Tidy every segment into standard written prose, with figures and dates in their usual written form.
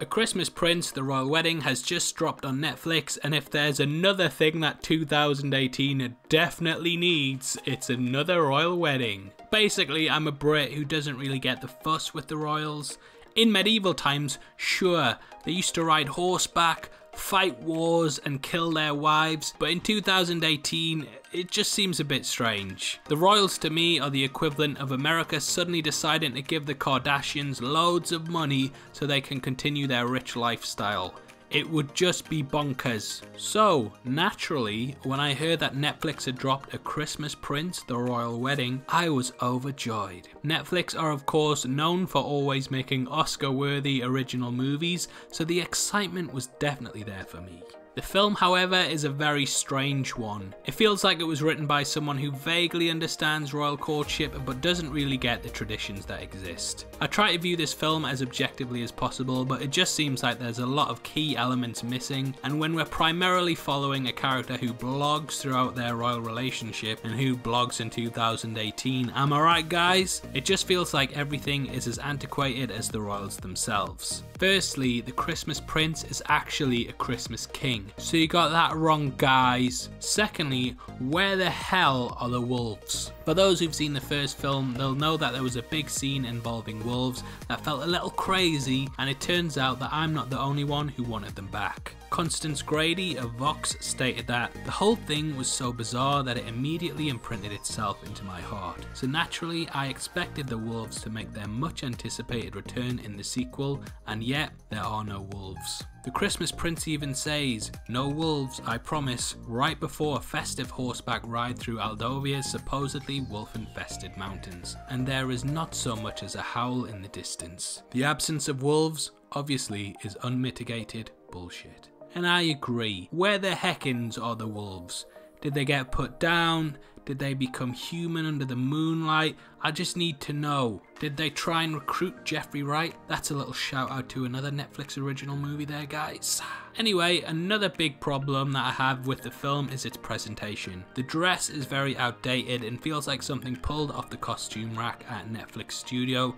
A Christmas Prince, The Royal Wedding has just dropped on Netflix, and if there's another thing that 2018 definitely needs, it's another royal wedding. Basically, I'm a Brit who doesn't really get the fuss with the royals. In medieval times, sure, they used to ride horseback, fight wars and kill their wives, but in 2018 it just seems a bit strange. The royals to me are the equivalent of America suddenly deciding to give the Kardashians loads of money so they can continue their rich lifestyle. It would just be bonkers. So, naturally, when I heard that Netflix had dropped A Christmas Prince, The Royal Wedding, I was overjoyed. Netflix are of course known for always making Oscar-worthy original movies, so the excitement was definitely there for me. The film, however, is a very strange one. It feels like it was written by someone who vaguely understands royal courtship but doesn't really get the traditions that exist. I try to view this film as objectively as possible, but it just seems like there's a lot of key elements missing, and when we're primarily following a character who blogs throughout their royal relationship and who blogs in 2018, am I right guys? It just feels like everything is as antiquated as the royals themselves. Firstly, the Christmas Prince is actually a Christmas King. So you got that wrong guys. Secondly, where the hell are the wolves? For those who've seen the first film, they'll know that there was a big scene involving wolves that felt a little crazy, and it turns out that I'm not the only one who wanted them back. Constance Grady of Vox stated that the whole thing was so bizarre that it immediately imprinted itself into my heart. So naturally I expected the wolves to make their much anticipated return in the sequel, and yet there are no wolves. The Christmas Prince even says, "No wolves, I promise," right before a festive horseback ride through Aldovia's supposedly wolf-infested mountains, and there is not so much as a howl in the distance. The absence of wolves, obviously, is unmitigated bullshit. And I agree, where the heckins are the wolves? Did they get put down? Did they become human under the moonlight? I just need to know. Did they try and recruit Jeffrey Wright? That's a little shout out to another Netflix original movie there guys. Anyway, another big problem that I have with the film is its presentation. The dress is very outdated and feels like something pulled off the costume rack at Netflix Studio,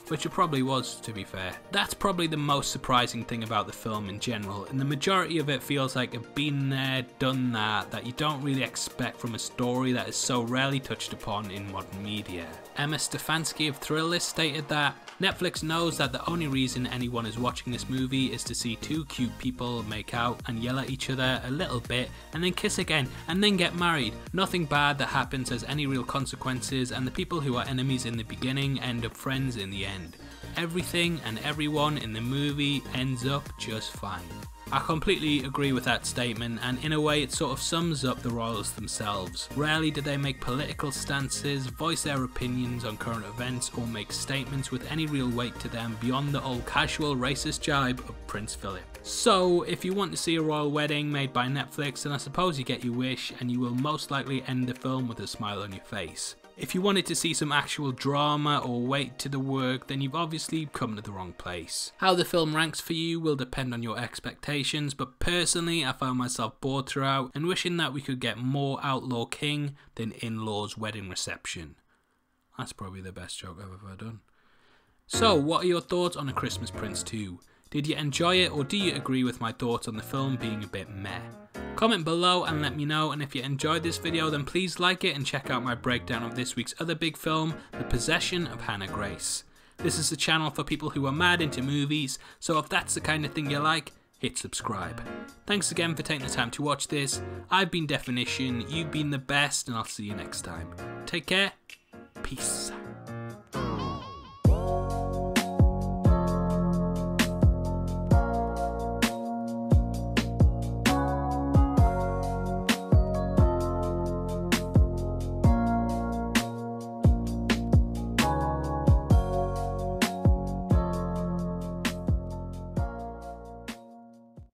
which it probably was, to be fair. That's probably the most surprising thing about the film in general, and the majority of it feels like a been there, done that you don't really expect from a story that is so rarely touched upon in modern media. Emma Stefanski of Thrillist stated that Netflix knows that the only reason anyone is watching this movie is to see two cute people make out and yell at each other a little bit and then kiss again and then get married. Nothing bad that happens has any real consequences, and the people who are enemies in the beginning end up friends in the end. Everything and everyone in the movie ends up just fine. I completely agree with that statement, and in a way it sort of sums up the royals themselves. Rarely do they make political stances, voice their opinions on current events, or make statements with any real weight to them beyond the old casual racist jibe of Prince Philip. So if you want to see a royal wedding made by Netflix, then I suppose you get your wish, and you will most likely end the film with a smile on your face. If you wanted to see some actual drama or weight to the work, then you've obviously come to the wrong place. How the film ranks for you will depend on your expectations, but personally I found myself bored throughout and wishing that we could get more Outlaw King than In-Law's Wedding Reception. That's probably the best joke I've ever done. So what are your thoughts on A Christmas Prince 2? Did you enjoy it, or do you agree with my thoughts on the film being a bit meh? Comment below and let me know, and if you enjoyed this video then please like it and check out my breakdown of this week's other big film, The Possession of Hannah Grace. This is the channel for people who are mad into movies, so if that's the kind of thing you like, hit subscribe. Thanks again for taking the time to watch this. I've been Deffinition, you've been the best, and I'll see you next time. Take care, peace.